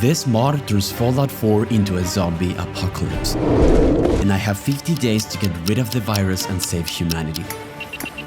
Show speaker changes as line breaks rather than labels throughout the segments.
This mod turns Fallout 4 into a zombie apocalypse, and I have 50 days to get rid of the virus and save humanity.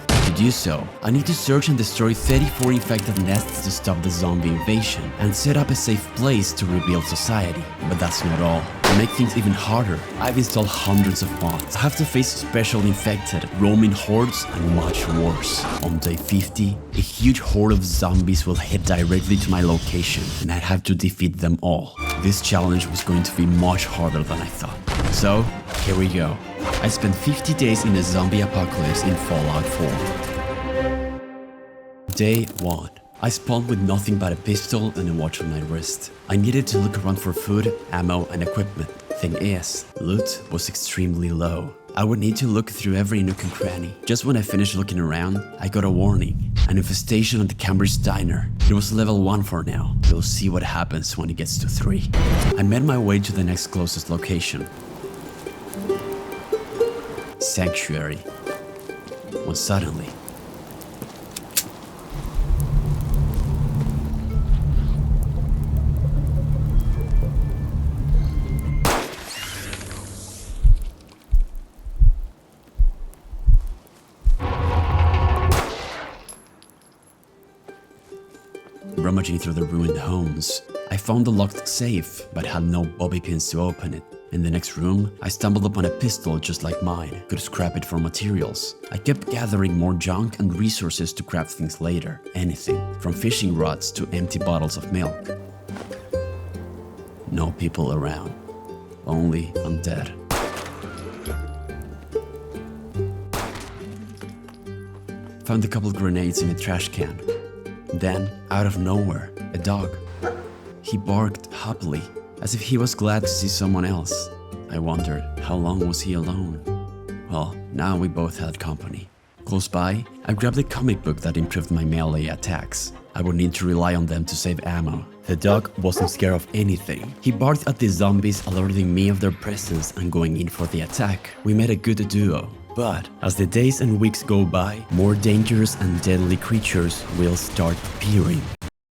To do so, I need to search and destroy 34 infected nests to stop the zombie invasion and set up a safe place to rebuild society. But that's not all. To make things even harder, I've installed hundreds of mods. I have to face special infected, roaming hordes, and much worse. On day 50, a huge horde of zombies will head directly to my location, and I'd have to defeat them all. This challenge was going to be much harder than I thought. So, here we go. I spent 50 days in a zombie apocalypse in Fallout 4. Day 1. I spawned with nothing but a pistol and a watch on my wrist. I needed to look around for food, ammo, and equipment. Thing is, loot was extremely low. I would need to look through every nook and cranny. Just when I finished looking around, I got a warning. An infestation at the Cambridge Diner. It was level 1 for now. We'll see what happens when it gets to 3. I made my way to the next closest location. Sanctuary. When suddenly, rummaging through the ruined homes, I found a locked safe but had no bobby pins to open it. In the next room, I stumbled upon a pistol just like mine. Could scrap it for materials. I kept gathering more junk and resources to craft things later. Anything, from fishing rods to empty bottles of milk. No people around. Only undead. Found a couple grenades in a trash can. Then, out of nowhere, a dog. He barked happily, as if he was glad to see someone else. I wondered, how long was he alone? Well, now we both had company. Close by, I grabbed a comic book that improved my melee attacks. I would need to rely on them to save ammo. The dog wasn't scared of anything. He barked at the zombies, alerting me of their presence and going in for the attack. We made a good duo. But as the days and weeks go by, more dangerous and deadly creatures will start appearing.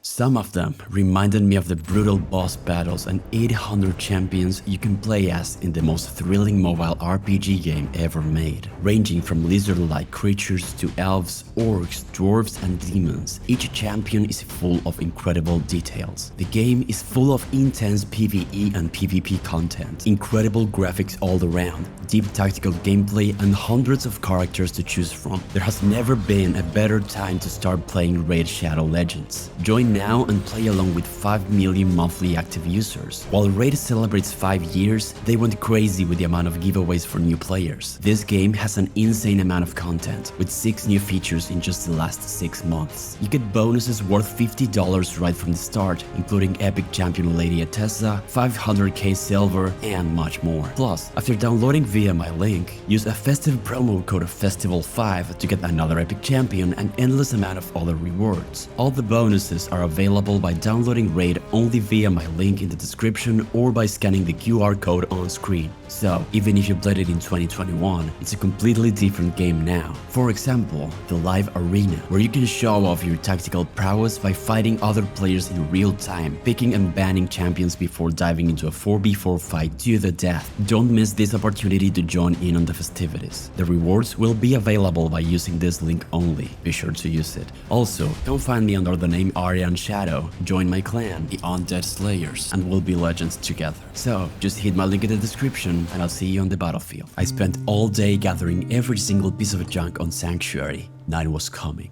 Some of them reminded me of the brutal boss battles and 800 champions you can play as in the most thrilling mobile RPG game ever made. Ranging from lizard-like creatures to elves, orcs, dwarves, and demons, each champion is full of incredible details. The game is full of intense PvE and PvP content, incredible graphics all around, deep tactical gameplay, and hundreds of characters to choose from. There has never been a better time to start playing Raid Shadow Legends. Join now and play along with 5 million monthly active users. While Raid celebrates 5 years, they went crazy with the amount of giveaways for new players. This game has an insane amount of content, with 6 new features in just the last 6 months. You get bonuses worth $50 right from the start, including Epic Champion Lady Atessa, 500k silver, and much more. Plus, after downloading via my link, use a festive promo code of Festival5 to get another Epic Champion and endless amount of other rewards. All the bonuses are available by downloading Raid only via my link in the description or by scanning the QR code on screen. So, even if you played it in 2021, it's a completely different game now. For example, the live arena, where you can show off your tactical prowess by fighting other players in real time, picking and banning champions before diving into a 4v4 fight to the death. Don't miss this opportunity to join in on the festivities. The rewards will be available by using this link only. Be sure to use it. Also, come find me under the name Aryan Shadow, join my clan, the Undead Slayers, and we'll be legends together. So, just hit my link in the description and I'll see you on the battlefield. I spent all day gathering every single piece of junk on Sanctuary. Night was coming.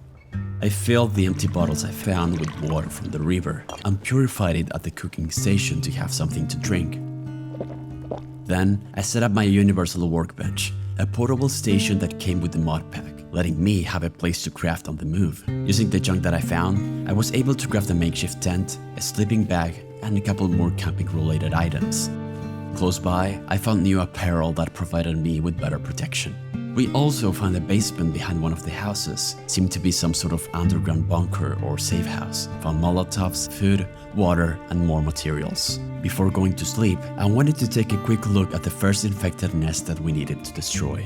I filled the empty bottles I found with water from the river and purified it at the cooking station to have something to drink. Then, I set up my universal workbench, a portable station that came with the mod pack, letting me have a place to craft on the move. Using the junk that I found, I was able to craft a makeshift tent, a sleeping bag, and a couple more camping-related items. Close by, I found new apparel that provided me with better protection. We also found a basement behind one of the houses. Seemed to be some sort of underground bunker or safe house. Found molotovs, food, water, and more materials. Before going to sleep, I wanted to take a quick look at the first infected nest that we needed to destroy.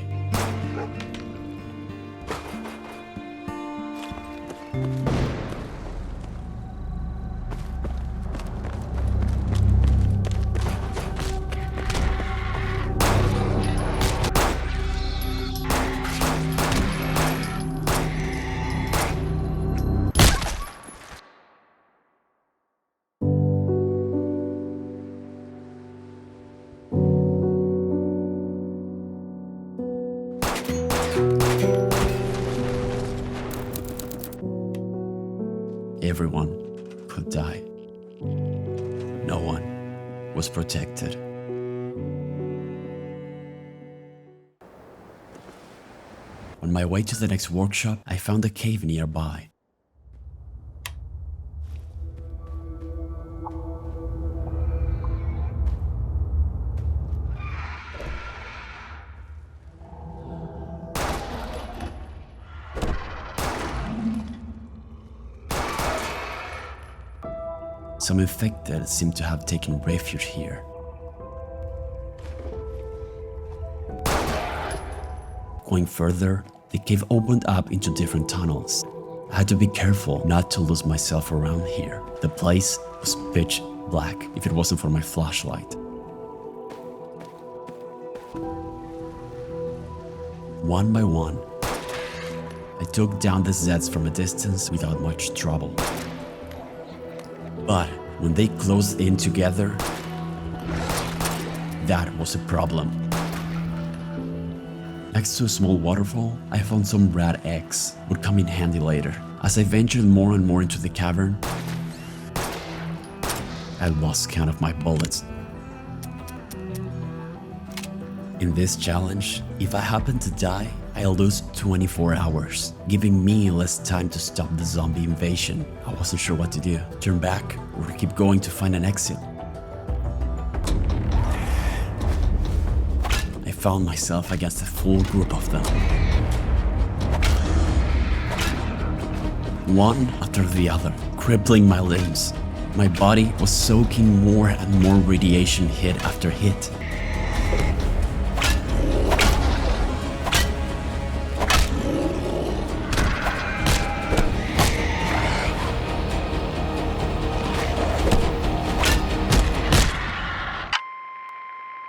everyone could die. No one was protected. On my way to the next workshop, I found a cave nearby. Some infected seem to have taken refuge here. Going further, the cave opened up into different tunnels. I had to be careful not to lose myself around here. The place was pitch black if it wasn't for my flashlight. One by one, I took down the Zeds from a distance without much trouble. But when they closed in together, that was a problem. Next to a small waterfall, I found some rat eggs, would come in handy later. As I ventured more and more into the cavern, I lost count of my bullets. In this challenge, if I happen to die, I'll lose 24 hours, giving me less time to stop the zombie invasion. I wasn't sure what to do, turn back or keep going to find an exit. I found myself against a full group of them. One after the other, crippling my limbs. My body was soaking more and more radiation hit after hit.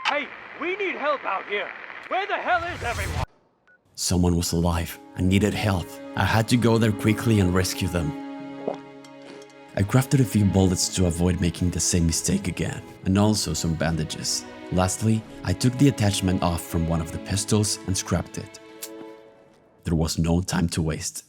Hey, we need help out here. Where the hell is everyone?
Someone was alive and needed help. I had to go there quickly and rescue them. I crafted a few bullets to avoid making the same mistake again, and also some bandages. Lastly, I took the attachment off from one of the pistols and scrapped it. There was no time to waste.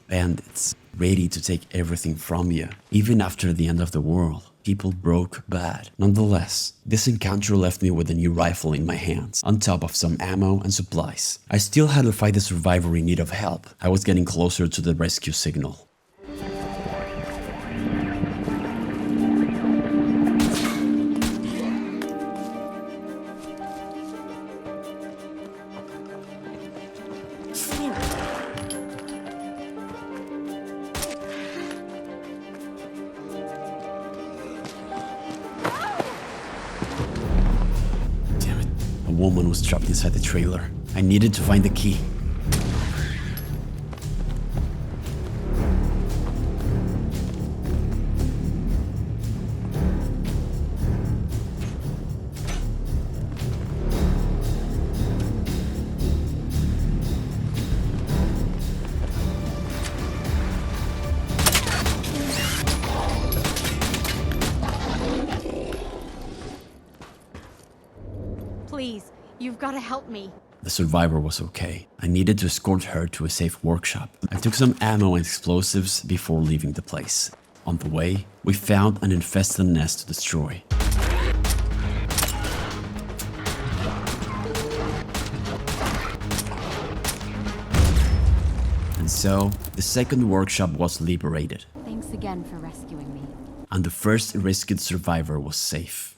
Bandits, ready to take everything from you. Even after the end of the world, people broke bad. Nonetheless, this encounter left me with a new rifle in my hands, on top of some ammo and supplies. I still had to fight the survivor in need of help. I was getting closer to the rescue signal. A woman was trapped inside the trailer. I needed to find the key.
Please, you've got to help me.
The survivor was okay. I needed to escort her to a safe workshop. I took some ammo and explosives before leaving the place. On the way, we found an infested nest to destroy. And so, the second workshop was liberated.
Thanks again for rescuing me.
And the first rescued survivor was safe.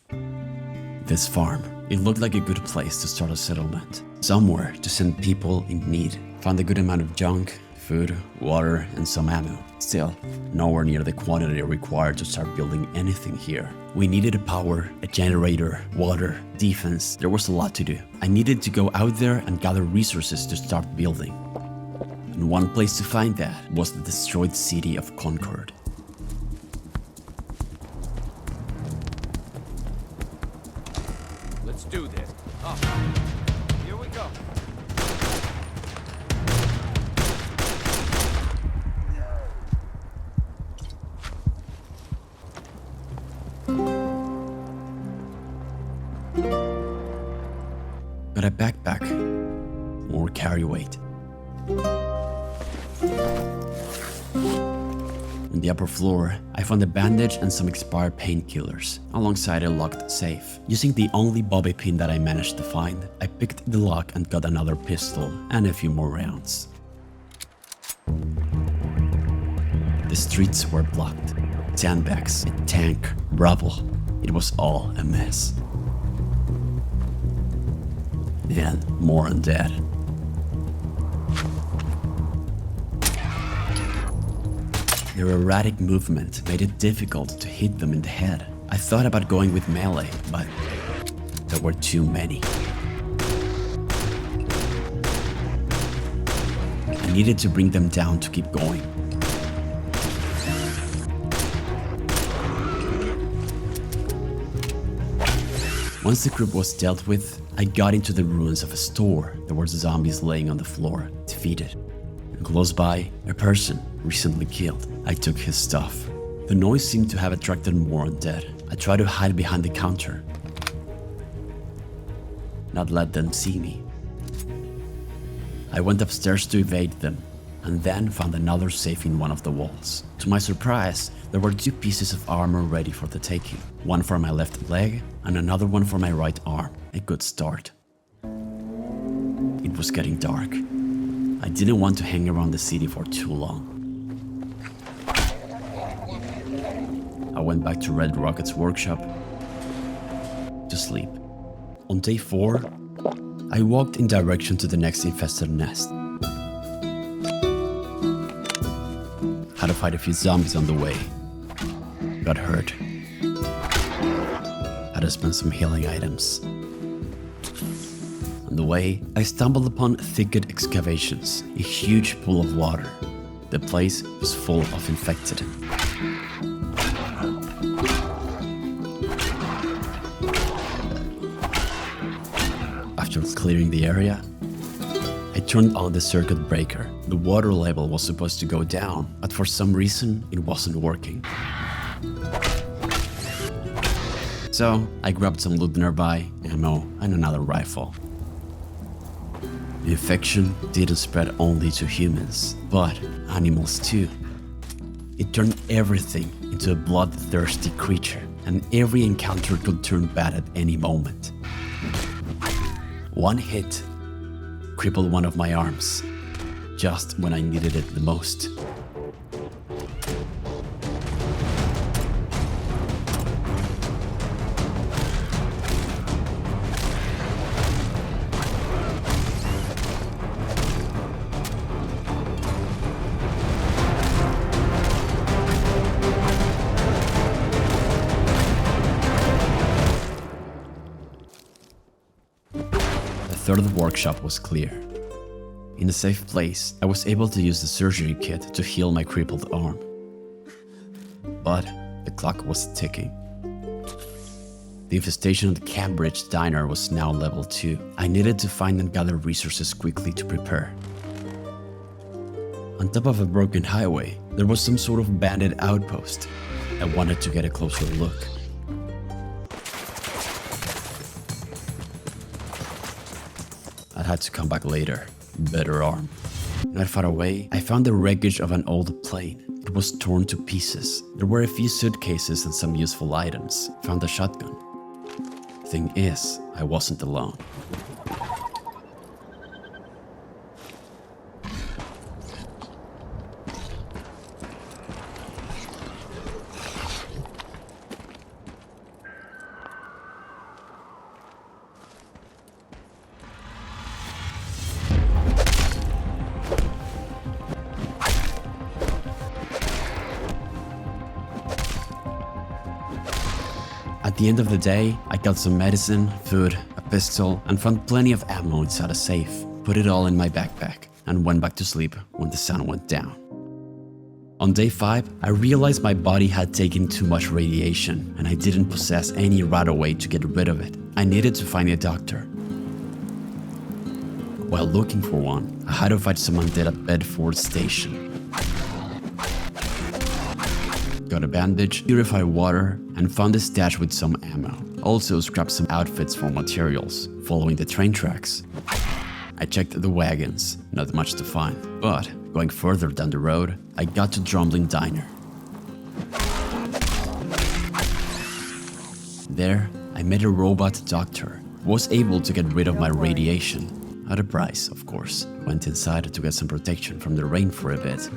This farm, it looked like a good place to start a settlement. Somewhere to send people in need. Found a good amount of junk, food, water, and some ammo. Still, nowhere near the quantity required to start building anything here. We needed a power, a generator, water, defense. There was a lot to do. I needed to go out there and gather resources to start building. and one place to find that was the destroyed city of Concord.
Let's do this. Up. Here we go.
Got a backpack, more carry weight. On the upper floor, I found a bandage and some expired painkillers, alongside a locked safe. Using the only bobby pin that I managed to find, I picked the lock and got another pistol and a few more rounds. The streets were blocked. Sandbags, a tank, rubble. It was all a mess. And more undead. Their erratic movement made it difficult to hit them in the head. I thought about going with melee, but there were too many. I needed to bring them down to keep going. Once the group was dealt with, I got into the ruins of a store. There were zombies laying on the floor, defeated. And close by, a person recently killed. I took his stuff. The noise seemed to have attracted more undead. I tried to hide behind the counter, not let them see me. I went upstairs to evade them, and then found another safe in one of the walls. To my surprise, there were 2 pieces of armor ready for the taking. One for my left leg, and another one for my right arm. A good start. It was getting dark. I didn't want to hang around the city for too long. I went back to Red Rocket's workshop to sleep. On day 4, I walked in direction to the next infested nest. Had to fight a few zombies on the way. Got hurt. Had to spend some healing items. On the way, I stumbled upon thicket excavations, a huge pool of water. The place was full of infected. After clearing the area, I turned on the circuit breaker. The water level was supposed to go down, but for some reason it wasn't working. So I grabbed some loot nearby, ammo, and another rifle. The infection didn't spread only to humans, but animals too. It turned everything into a bloodthirsty creature, and every encounter could turn bad at any moment. One hit crippled one of my arms, just when I needed it the most. The third workshop was clear. In a safe place, I was able to use the surgery kit to heal my crippled arm. But the clock was ticking. The infestation of the Cambridge diner was now level 2. I needed to find and gather resources quickly to prepare. On top of a broken highway, there was some sort of bandit outpost. I wanted to get a closer look. I had to come back later, better armed. Not far away, I found the wreckage of an old plane. It was torn to pieces. There were a few suitcases and some useful items. Found a shotgun. Thing is, I wasn't alone. At the end of the day, I got some medicine, food, a pistol, and found plenty of ammo inside a safe. Put it all in my backpack. and went back to sleep when the sun went down. On day 5, I realized my body had taken too much radiation and I didn't possess any right way to get rid of it. I needed to find a doctor. While looking for one, I had to find some undead at Bedford Station. Got a bandage, purified water, and found a stash with some ammo. Also scrapped some outfits for materials, following the train tracks. I checked the wagons, not much to find, but going further down the road, I got to Drumlin Diner. There, I met a robot doctor who was able to get rid of my radiation. At a price, of course. Went inside to get some protection from the rain for a bit.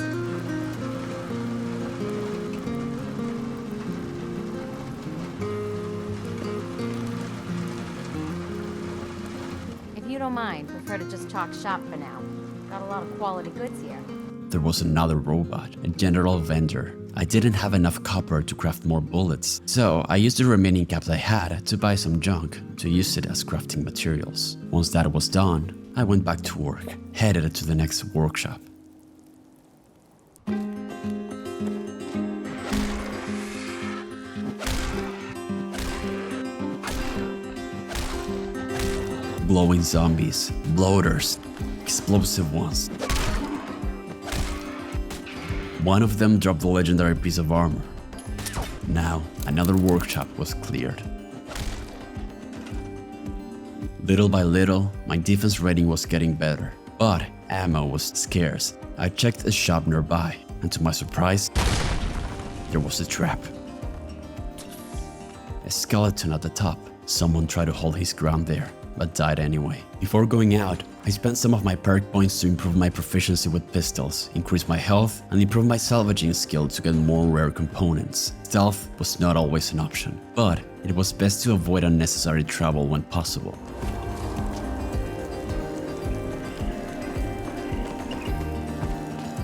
If you don't mind, prefer to just talk shop for now. Got a lot of quality goods here.
There was another robot, a general vendor. I didn't have enough copper to craft more bullets, so I used the remaining caps I had to buy some junk to use it as crafting materials. Once that was done, I went back to work, headed to the next workshop. Glowing zombies, bloaters, explosive ones. One of them dropped the legendary piece of armor. Now, another workshop was cleared. Little by little, my defense rating was getting better, but ammo was scarce. I checked a shop nearby, and to my surprise, there was a trap. A skeleton at the top. Someone tried to hold his ground there, but died anyway. Before going out, I spent some of my perk points to improve my proficiency with pistols, increase my health, and improve my salvaging skill to get more rare components. Stealth was not always an option, but it was best to avoid unnecessary trouble when possible.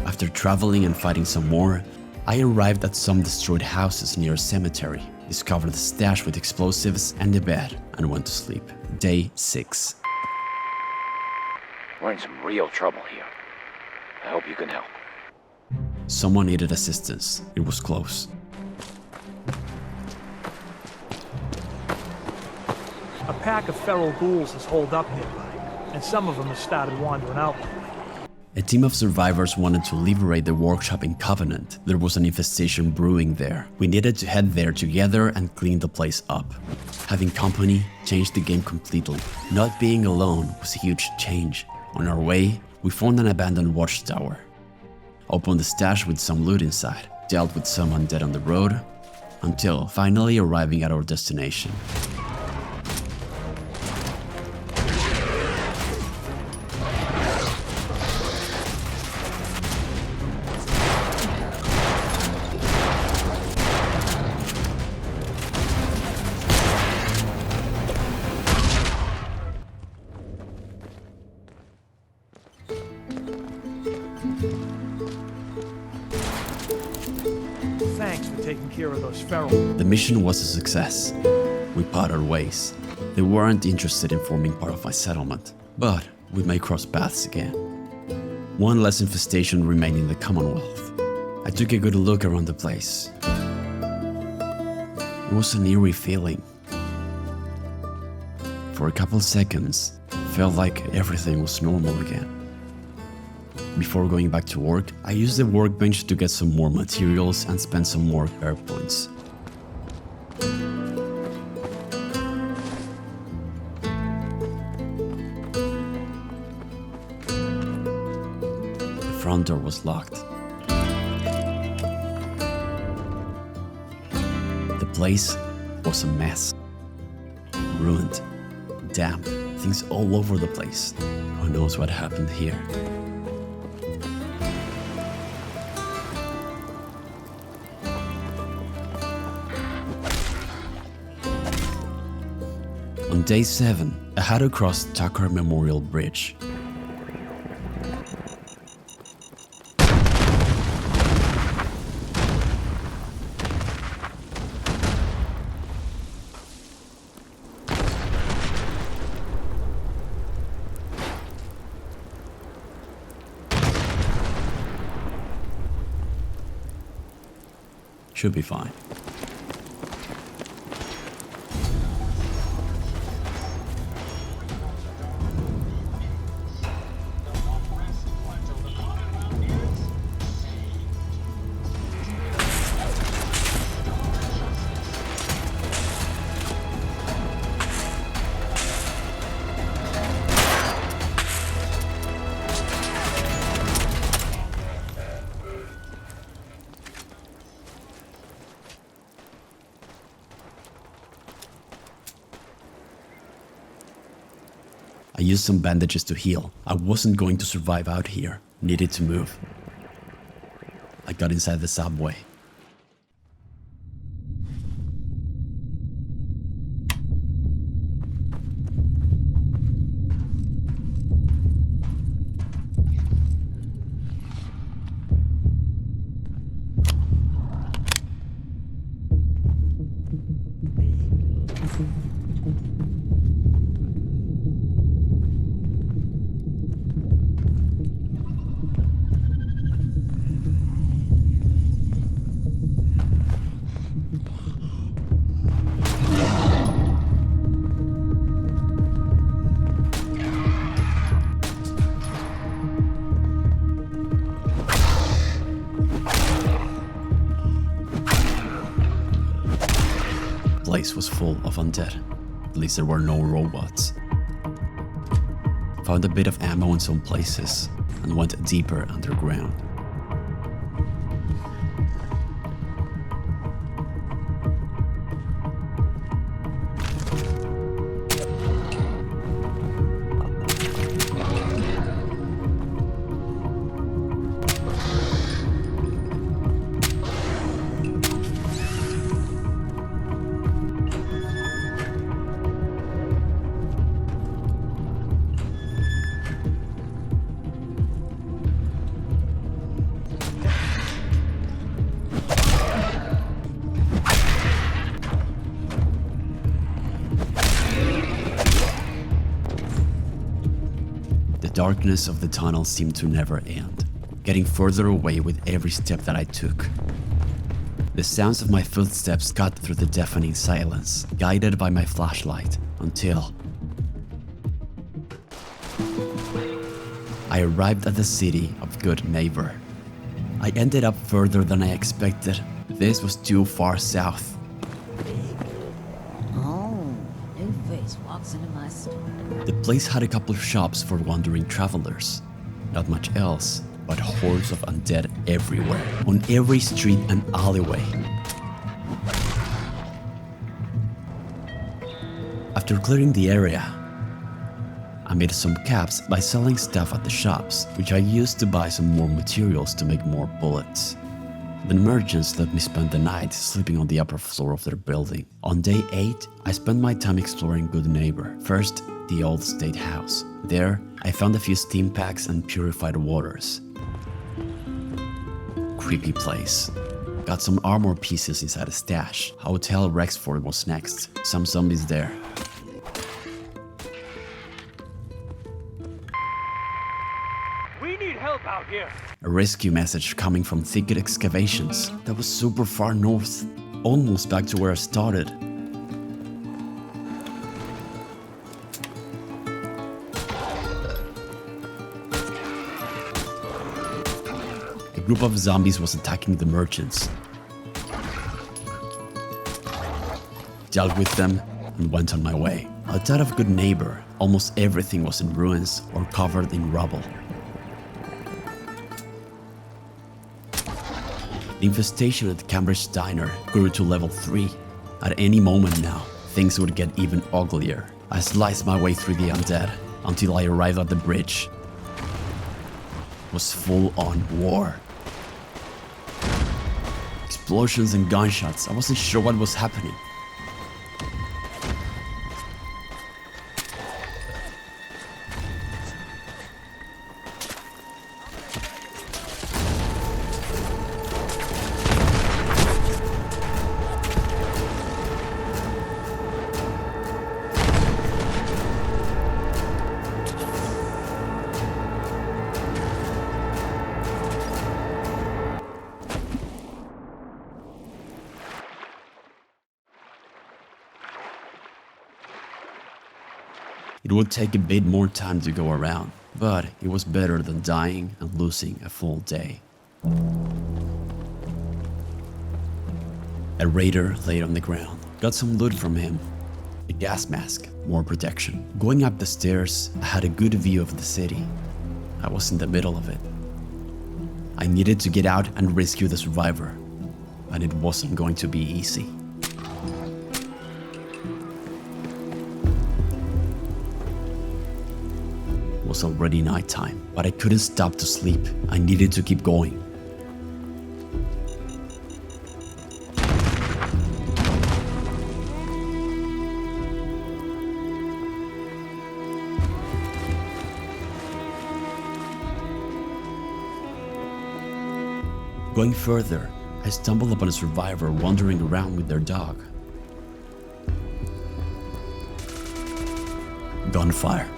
After traveling and fighting some more, I arrived at some destroyed houses near a cemetery, discovered the stash with explosives and a bed, and went to sleep. Day 6.
We're in some real trouble here. I hope you can help.
Someone needed assistance. It was close.
A pack of feral ghouls has holed up nearby, and some of them have started wandering out lately.
A team of survivors wanted to liberate the workshop in Covenant. There was an infestation brewing there. We needed to head there together and clean the place up. Having company changed the game completely. Not being alone was a huge change. On our way, we found an abandoned watchtower. Opened the stash with some loot inside. Dealt with some undead on the road, until finally arriving at our destination.
Thanks for taking care of those feral.
The mission was a success. We parted ways. They weren't interested in forming part of my settlement, but we may cross paths again. One less infestation remained in the Commonwealth. I took a good look around the place. It was an eerie feeling. For a couple seconds, it felt like everything was normal again. Before going back to work, I used the workbench to get some more materials and spend some more perk points. The front door was locked. The place was a mess. Ruined, damp, things all over the place. Who knows what happened here? On day 7, I had to cross Tucker Memorial Bridge. Should be fine. I used some bandages to heal. I wasn't going to survive out here. Needed to move. I got inside the subway. The place was full of undead. At least there were no robots. Found a bit of ammo in some places and went deeper underground. The darkness of the tunnel seemed to never end, getting further away with every step that I took. The sounds of my footsteps cut through the deafening silence, guided by my flashlight, until I arrived at the city of Good Neighbor. I ended up further than I expected. This was too far south.
Oh, new face walks into my store.
The place had a couple of shops for wandering travelers. Not much else, but hordes of undead everywhere, on every street and alleyway. After clearing the area, I made some caps by selling stuff at the shops, which I used to buy some more materials to make more bullets. The merchants let me spend the night sleeping on the upper floor of their building. On day 8, I spent my time exploring Good Neighbor. First, the old state house. There, I found a few steam packs and purified waters. Creepy place. Got some armor pieces inside a stash. Hotel Rexford was next. Some zombies there.
We need help out here.
A rescue message coming from Thicket Excavations. That was super far north. Almost back to where I started. A group of zombies was attacking the merchants. Dealt with them and went on my way. Outside of Good Neighbor, almost everything was in ruins or covered in rubble. The infestation at Cambridge Diner grew to level 3. At any moment now, things would get even uglier. I sliced my way through the undead until I arrived at the bridge. It was full-on war. Explosions and gunshots. I wasn't sure what was happening. It would take a bit more time to go around, but it was better than dying and losing a full day. A raider laid on the ground. Got some loot from him. A gas mask, more protection. Going up the stairs, I had a good view of the city. I was in the middle of it. I needed to get out and rescue the survivor, and it wasn't going to be easy. It was already nighttime, but I couldn't stop to sleep. I needed to keep going. Going further, I stumbled upon a survivor wandering around with their dog. Gunfire.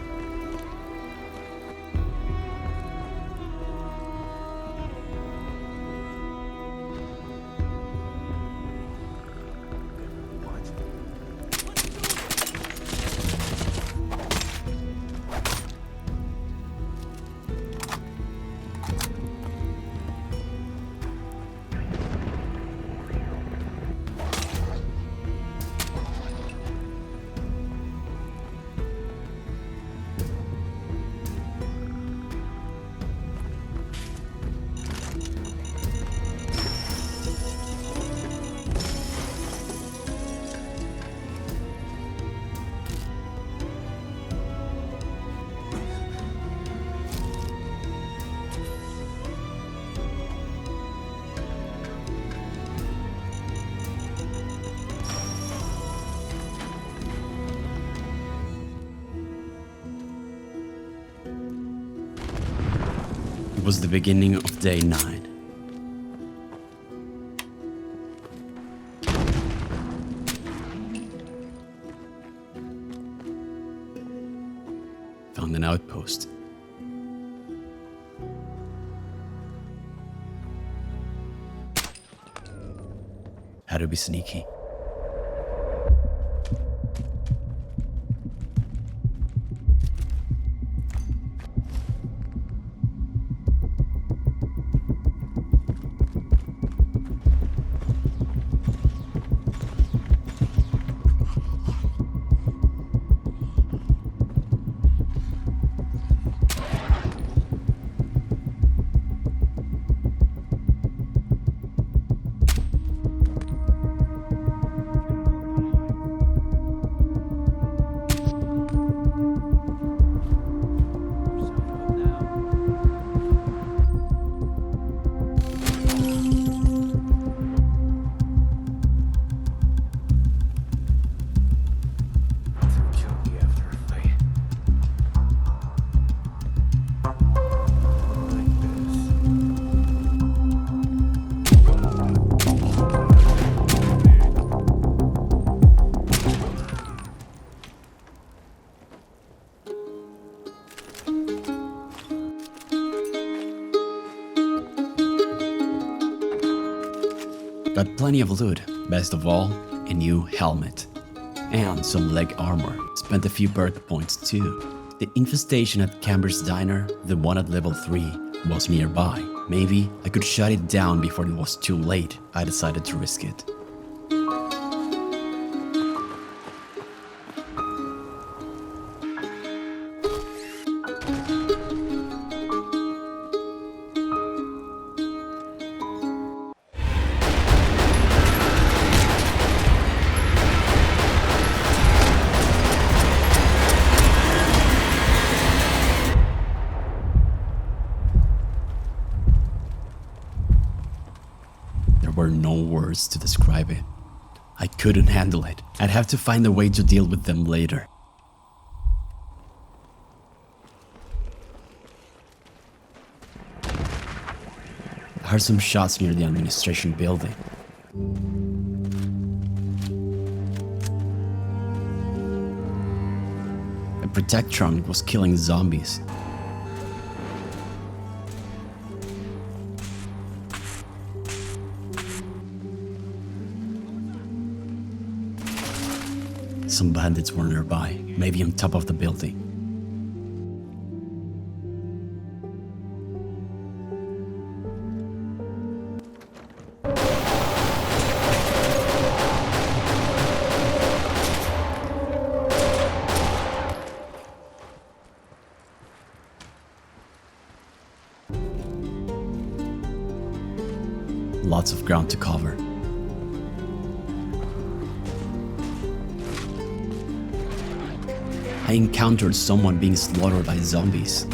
It was the beginning of day 9. Found an outpost. Had to be sneaky. Got plenty of loot, best of all, a new helmet. And some leg armor. Spent a few perk points too. The infestation at Camber's Diner, the one at level 3, was nearby. Maybe I could shut it down before it was too late. I decided to risk it. There were no words to describe it. I couldn't handle it. I'd have to find a way to deal with them later. I heard some shots near the administration building. A Retexture was killing zombies. Some bandits were nearby, maybe on top of the building. Lots of ground to cover. I encountered someone being slaughtered by zombies.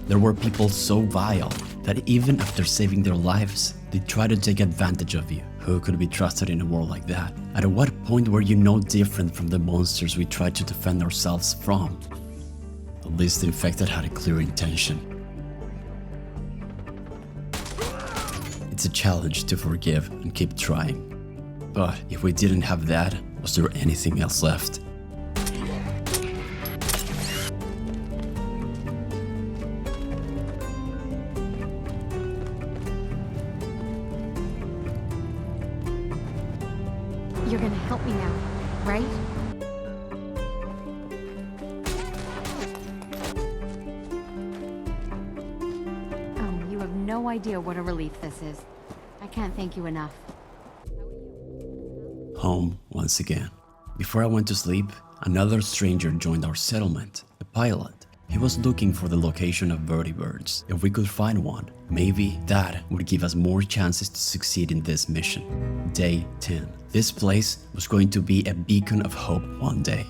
There were people so vile that even after saving their lives, they try to take advantage of you. Who could be trusted in a world like that? At what point were you no different from the monsters we tried to defend ourselves from? At least the infected had a clear intention. It's a challenge to forgive and keep trying. But if we didn't have that, was there anything else left?
You're gonna help me now, right? Oh, you have no idea what a relief this is. I can't thank you enough.
Home once again. Before I went to sleep, another stranger joined our settlement, a pilot. He was looking for the location of vertibirds. If we could find one, maybe that would give us more chances to succeed in this mission. Day 10. This place was going to be a beacon of hope one day.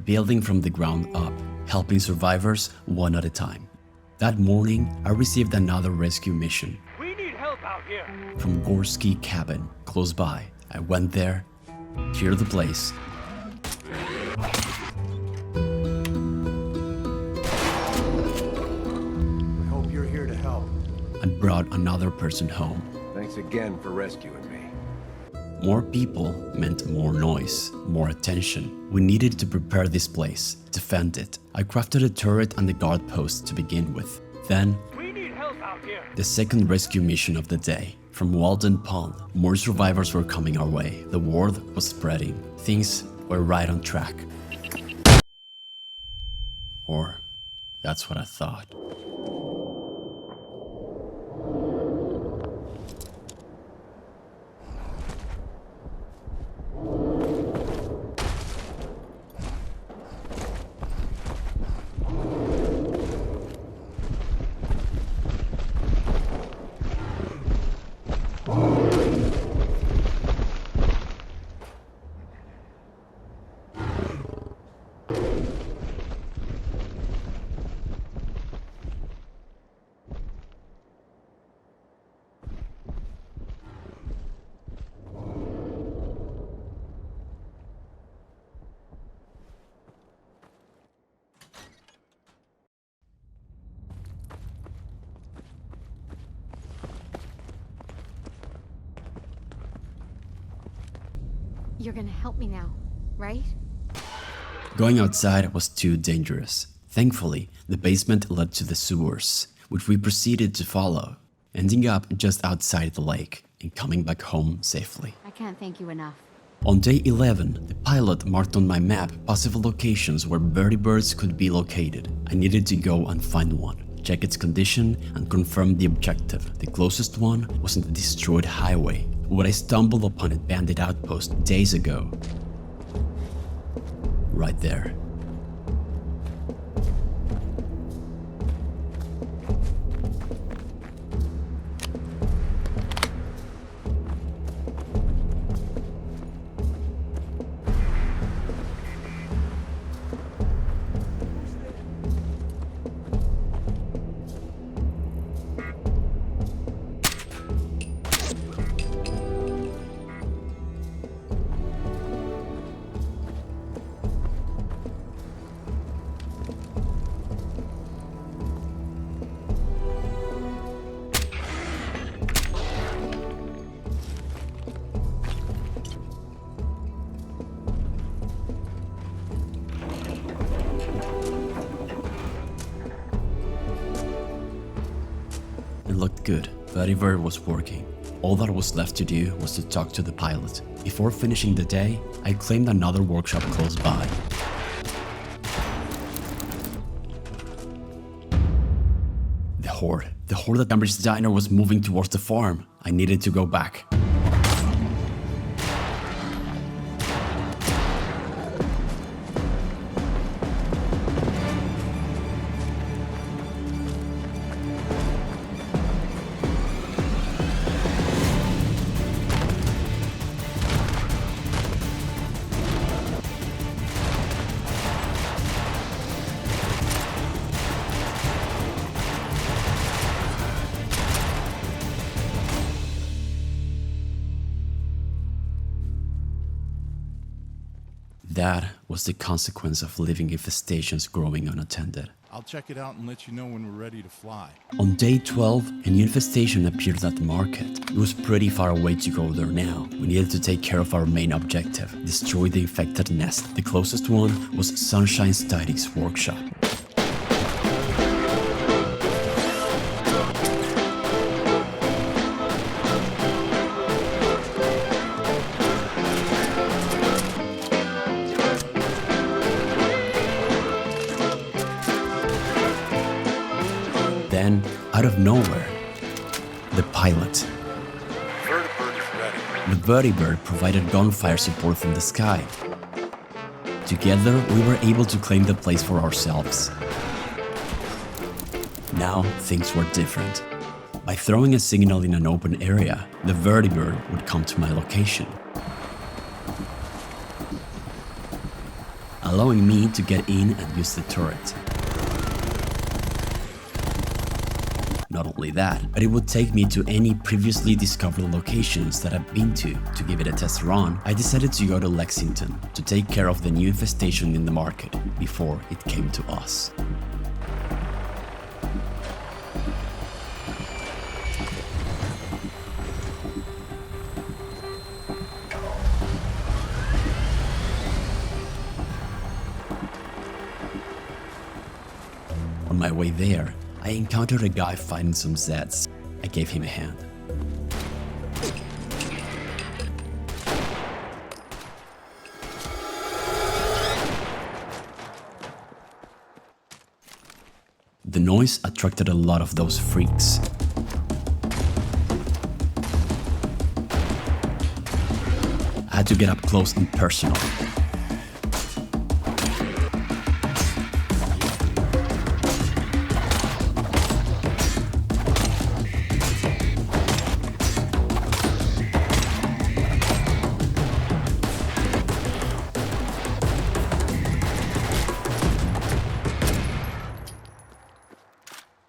Building from the ground up, helping survivors one at a time. That morning, I received another rescue mission.
We need help out here.
From Gorski cabin, close by. I went there, cleared the place.
I hope you're here to help.
And brought another person home.
Thanks again for rescuing me.
More people meant more noise, more attention. We needed to prepare this place, defend it. I crafted a turret and the guard post to begin with. Then,
We need help out here.
the second rescue mission of the day. From Walden Pond, more survivors were coming our way. The word was spreading. Things were right on track. Or, that's what I thought.
You're gonna help me now, right?
Going outside was too dangerous. Thankfully, the basement led to the sewers, which we proceeded to follow, ending up just outside the lake and coming back home safely.
I can't thank you enough.
On day 11, the pilot marked on my map possible locations where vertibirds could be located. I needed to go and find one, check its condition, and confirm the objective. The closest one was on the destroyed highway, where I stumbled upon a bandit outpost days ago. Right there. It looked good. Vertibird was working. All that was left to do was to talk to the pilot. Before finishing the day, I claimed another workshop close by. The horde at Cambridge Diner was moving towards the farm. I needed to go back. That was the consequence of leaving infestations growing unattended.
I'll check it out and let you know when we're ready to fly.
On day 12, a new infestation appeared at the market. It was pretty far away to go there now. We needed to take care of our main objective, destroy the infected nest. The closest one was Sunshine Static's workshop. Then, out of nowhere, the pilot.
Vertibird is ready.
The Vertibird provided gunfire support from the sky. Together, we were able to claim the place for ourselves. Now, things were different. By throwing a signal in an open area, the Vertibird would come to my location, allowing me to get in and use the turret. Not only that, but it would take me to any previously discovered locations that I've been to. To give it a test run, I decided to go to Lexington to take care of the new infestation in the market before it came to us. On my way there, I encountered a guy fighting some Zeds. I gave him a hand. The noise attracted a lot of those freaks. I had to get up close and personal.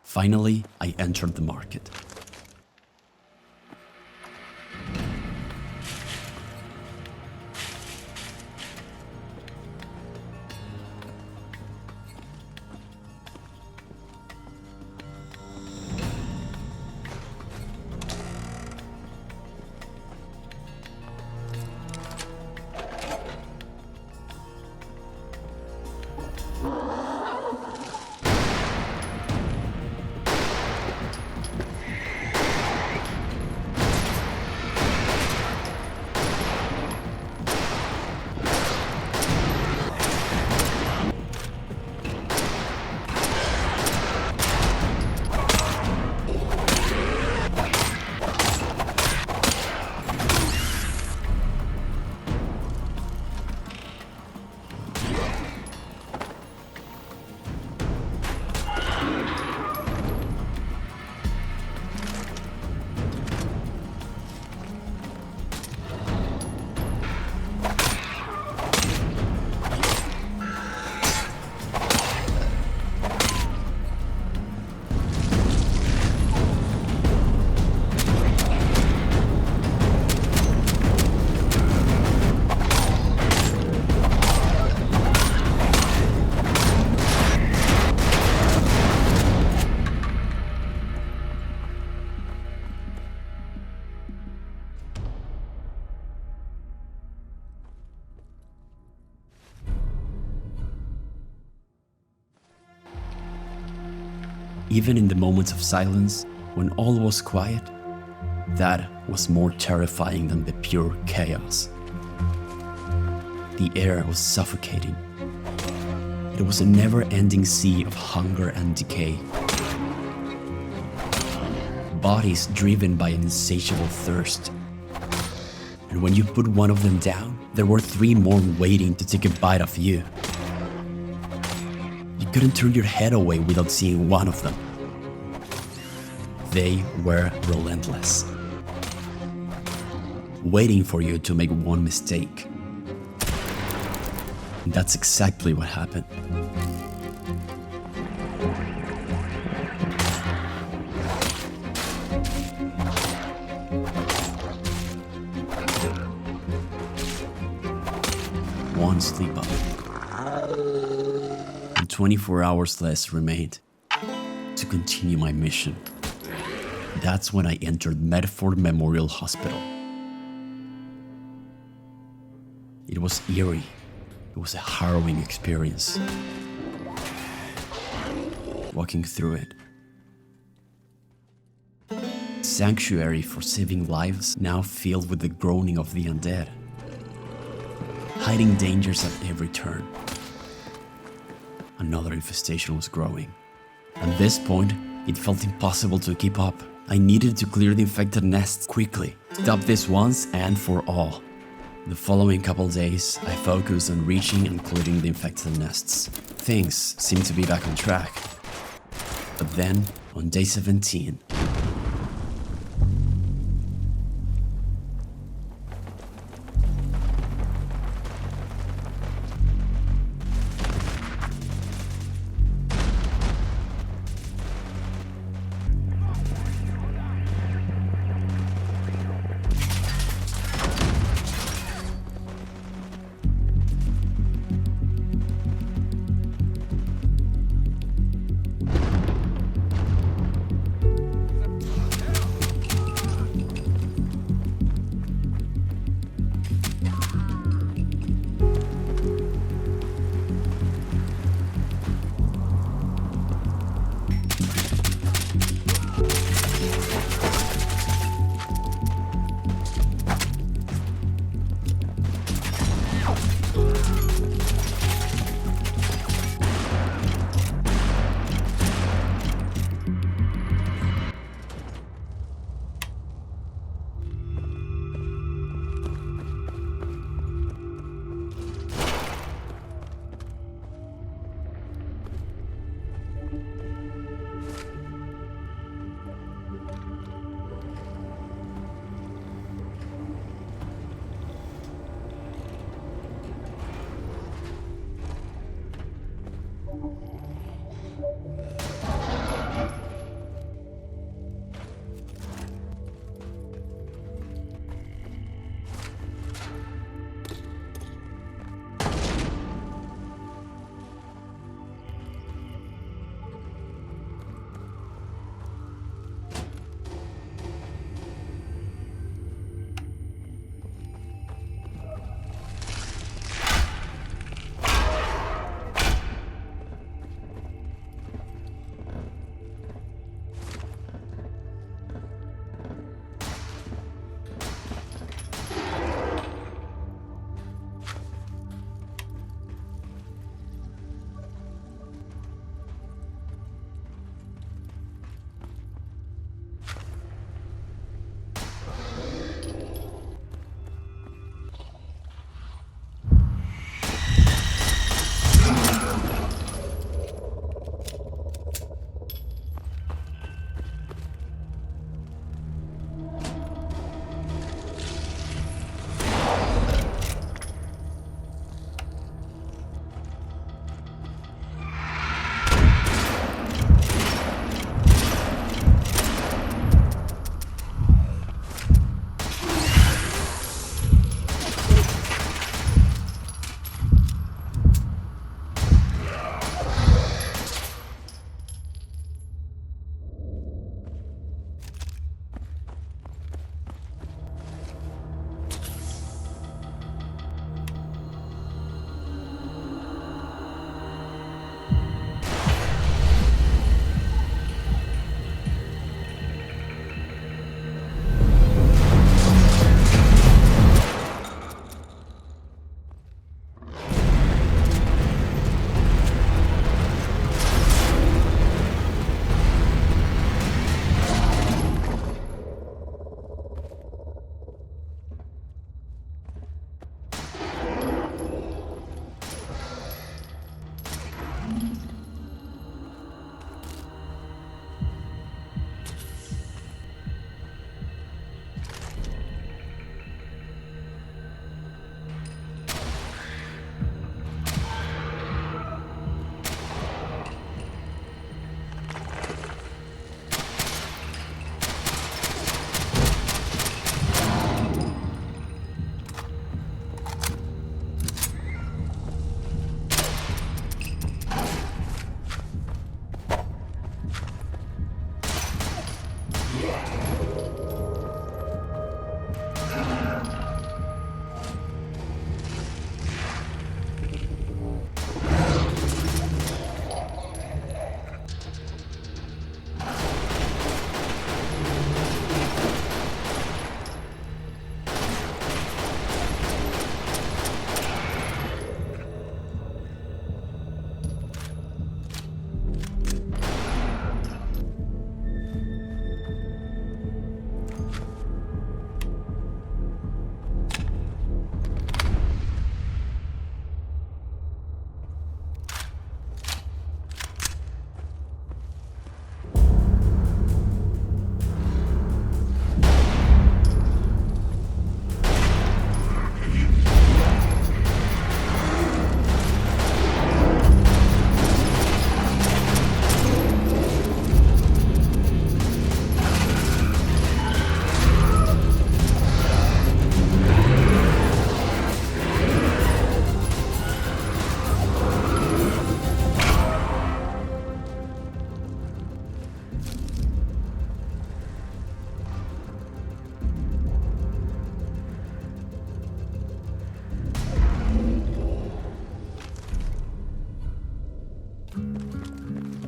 Finally, I entered the market. Even in the moments of silence, when all was quiet, that was more terrifying than the pure chaos. The air was suffocating. It was a never-ending sea of hunger and decay. Bodies driven by an insatiable thirst. And when you put one of them down, there were 3 more waiting to take a bite of you. You couldn't turn your head away without seeing one of them. They were relentless, waiting for you to make one mistake. And that's exactly what happened. One sleep up. And 24 hours less remained to continue my mission. That's when I entered Medford Memorial Hospital. It was eerie. It was a harrowing experience. Walking through it. Sanctuary for saving lives, now filled with the groaning of the undead. Hiding dangers at every turn. Another infestation was growing. At this point, it felt impossible to keep up. I needed to clear the infected nests quickly. Stop this once and for all. The following couple days, I focused on reaching and clearing the infected nests. Things seemed to be back on track. But then, on day 17,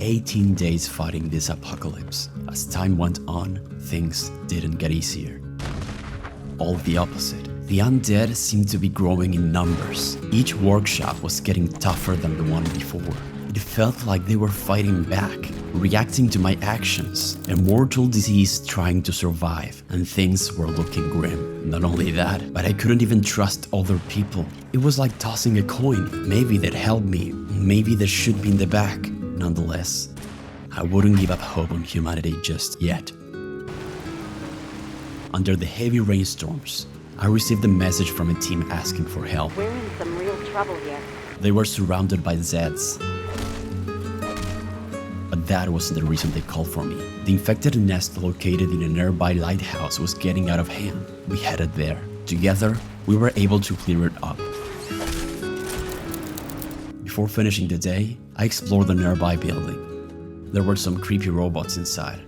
18 days fighting this apocalypse. As time went on, things didn't get easier. All the opposite. The undead seemed to be growing in numbers. Each workshop was getting tougher than the one before. It felt like they were fighting back, reacting to my actions. A mortal disease trying to survive, and things were looking grim. Not only that, but I couldn't even trust other people. It was like tossing a coin. Maybe they'd help me, maybe they'd shoot me in the back. Nonetheless, I wouldn't give up hope on humanity just yet. Under the heavy rainstorms, I received a message from a team asking for help.
We're in some real trouble here.
They were surrounded by Zeds. But that wasn't the reason they called for me. The infected nest located in a nearby lighthouse was getting out of hand. We headed there. Together, we were able to clear it up. Before finishing the day, I explored the nearby building. There were some creepy robots inside.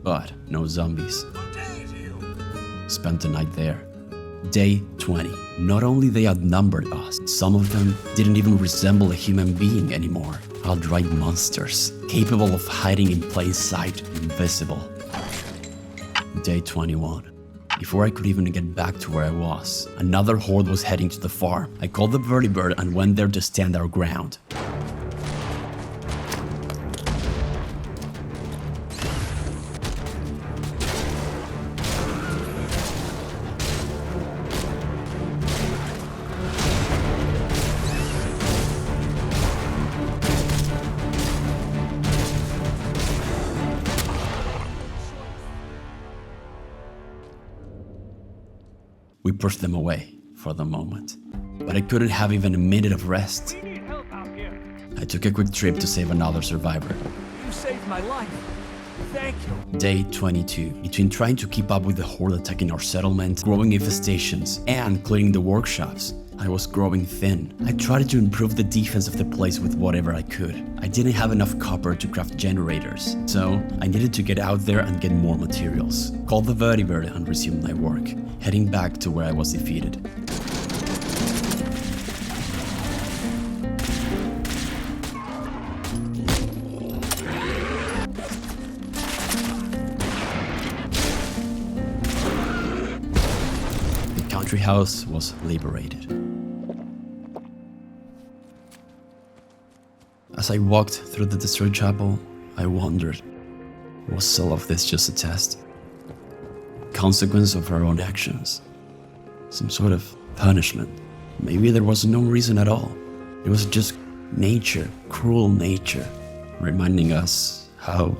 But no zombies. Spent the night there. Day 20. Not only they outnumbered us, some of them didn't even resemble a human being anymore. Outright monsters, capable of hiding in plain sight, invisible. Day 21. Before I could even get back to where I was, another horde was heading to the farm. I called the vertibird and went there to stand our ground. We pushed them away for the moment, but I couldn't have even a minute of rest.
We need help out here.
I took a quick trip to save another survivor.
You saved my life. Thank you.
Day 22. Between trying to keep up with the horde attacking our settlement, growing infestations, and clearing the workshops, I was growing thin. I tried to improve the defense of the place with whatever I could. I didn't have enough copper to craft generators, so I needed to get out there and get more materials. Called the vertibird and resumed my work, heading back to where I was defeated. The country house was liberated. As I walked through the destroyed chapel, I wondered, was all of this just a test? Consequence of our own actions? Some sort of punishment? Maybe there was no reason at all. It was just nature, cruel nature, reminding us how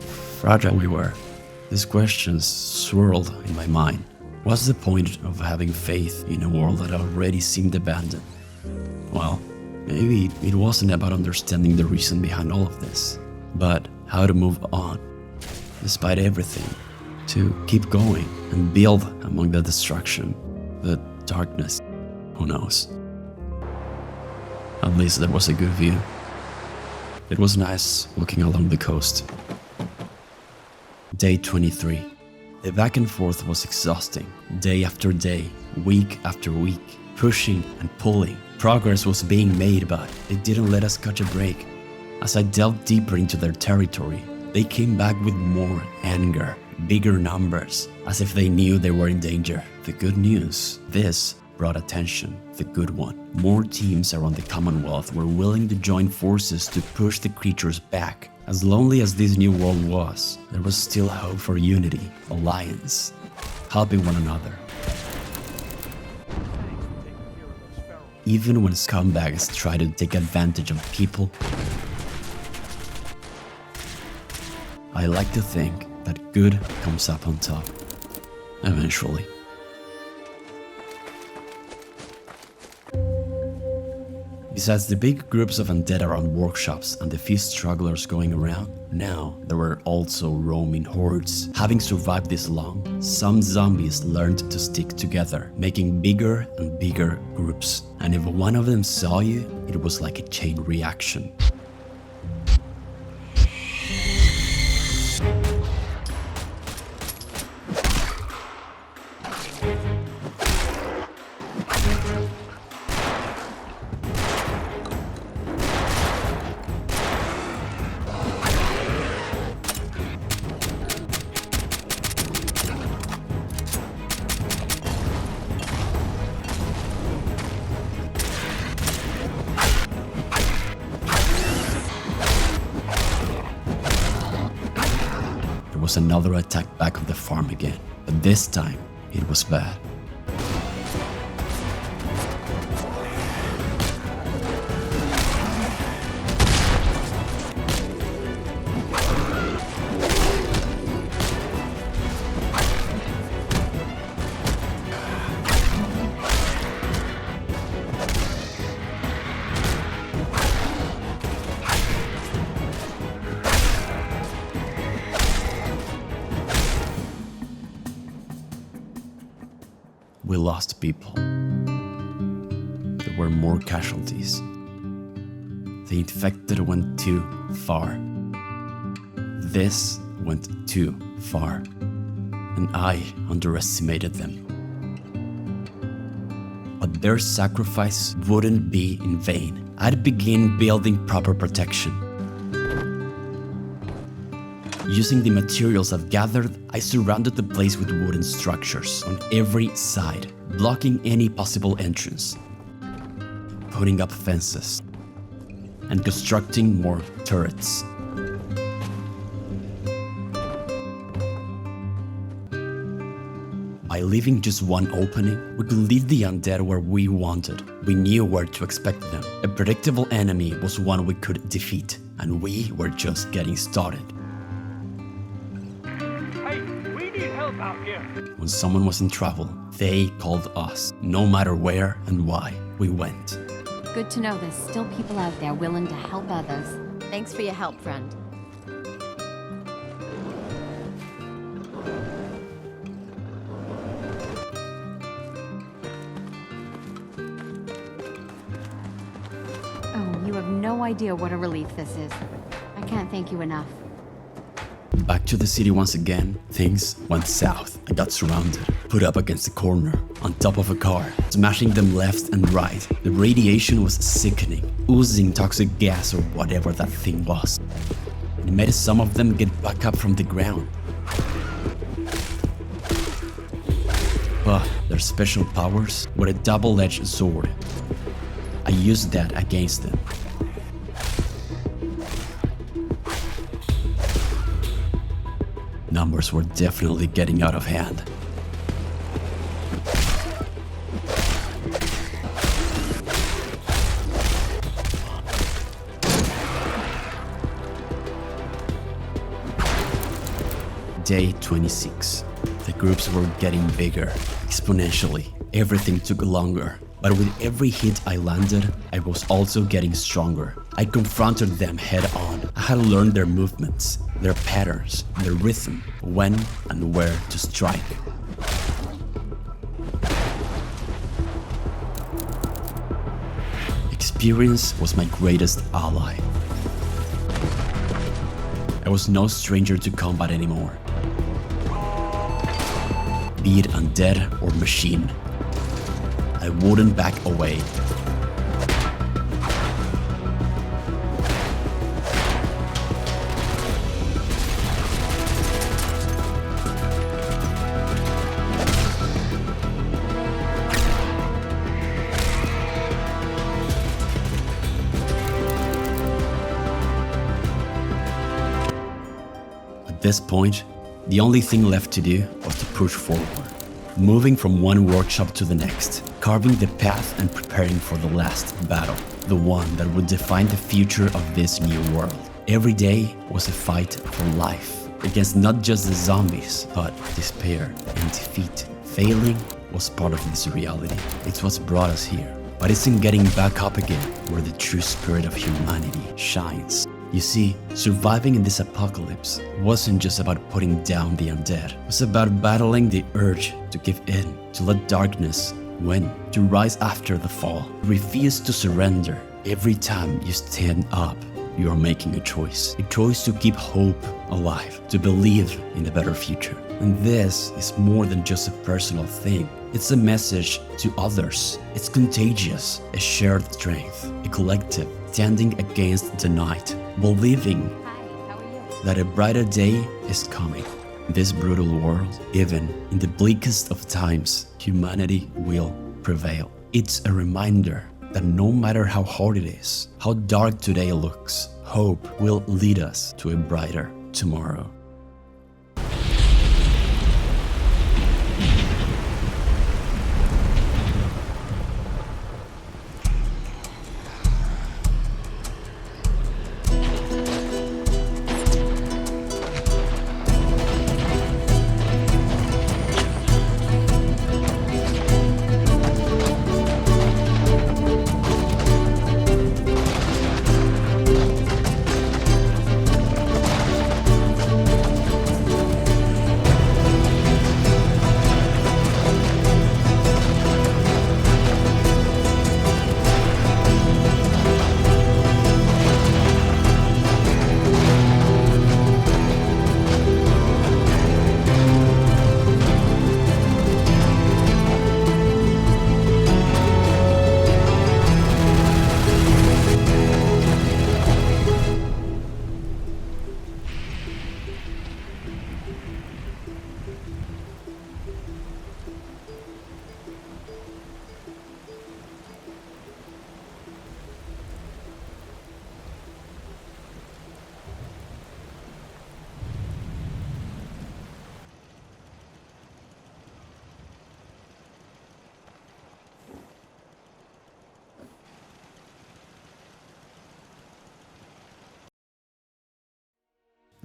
fragile we were. These questions swirled in my mind. What's the point of having faith in a world that already seemed abandoned? Well, maybe it wasn't about understanding the reason behind all of this, but how to move on, despite everything, to keep going and build among the destruction, the darkness, who knows. At least there was a good view. It was nice walking along the coast. Day 23. The back and forth was exhausting, day after day, week after week, pushing and pulling. Progress was being made, but they didn't let us catch a break. As I delved deeper into their territory, they came back with more anger, bigger numbers, as if they knew they were in danger. The good news, this brought attention, the good one. More teams around the Commonwealth were willing to join forces to push the creatures back. As lonely as this new world was, there was still hope for unity, alliance, helping one another. Even when scumbags try to take advantage of people, I like to think that good comes up on top, eventually. Besides the big groups of undead around workshops and the few strugglers going around, now there were also roaming hordes. Having survived this long, some zombies learned to stick together, making bigger and bigger groups. And if one of them saw you, it was like a chain reaction. was another attack back on the farm again, but this time it was bad. We lost people. There were more casualties. The infected went too far. This went too far, and I underestimated them. But their sacrifice wouldn't be in vain. I'd begin building proper protection. Using the materials I've gathered, I surrounded the place with wooden structures on every side, blocking any possible entrance, putting up fences, and constructing more turrets. By leaving just one opening, we could lead the undead where we wanted. We knew where to expect them. A predictable enemy was one we could defeat, and we were just getting started.
Out here.
When someone was in trouble, they called us. No matter where and why, we went.
Good to know there's still people out there willing to help others. Thanks for your help, friend. Oh, you have no idea what a relief this is. I can't thank you enough.
Back to the city once again, things went south. I got surrounded, put up against a corner, on top of a car, smashing them left and right. The radiation was sickening, oozing toxic gas or whatever that thing was. It made some of them get back up from the ground. But their special powers were a double-edged sword. I used that against them. Numbers were definitely getting out of hand. Day 26. The groups were getting bigger, exponentially. Everything took longer. But with every hit I landed, I was also getting stronger. I confronted them head on. I had learned their movements, their patterns, their rhythm, when and where to strike. Experience was my greatest ally. I was no stranger to combat anymore. Be it undead or machine, I wouldn't back away. At this point, the only thing left to do was to push forward, moving from one workshop to the next, carving the path and preparing for the last battle, the one that would define the future of this new world. Every day was a fight for life, against not just the zombies, but despair and defeat. Failing was part of this reality. It's what's brought us here. But it's in getting back up again where the true spirit of humanity shines. You see, surviving in this apocalypse wasn't just about putting down the undead. It was about battling the urge to give in, to let darkness win, to rise after the fall. Refuse to surrender. Every time you stand up, you are making a choice to keep hope alive, to believe in a better future. And this is more than just a personal thing. It's a message to others. It's contagious, a shared strength, a collective standing against the night, believing that a brighter day is coming. In this brutal world, even in the bleakest of times, humanity will prevail. It's a reminder that no matter how hard it is, how dark today looks, hope will lead us to a brighter tomorrow.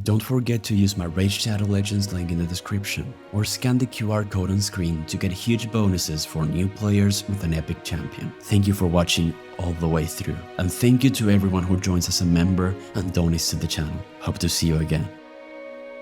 Don't forget to use my Raid Shadow Legends link in the description, or scan the QR code on screen to get huge bonuses for new players with an epic champion. Thank you for watching all the way through, and thank you to everyone who joins as a member and donates to the channel. Hope to see you again.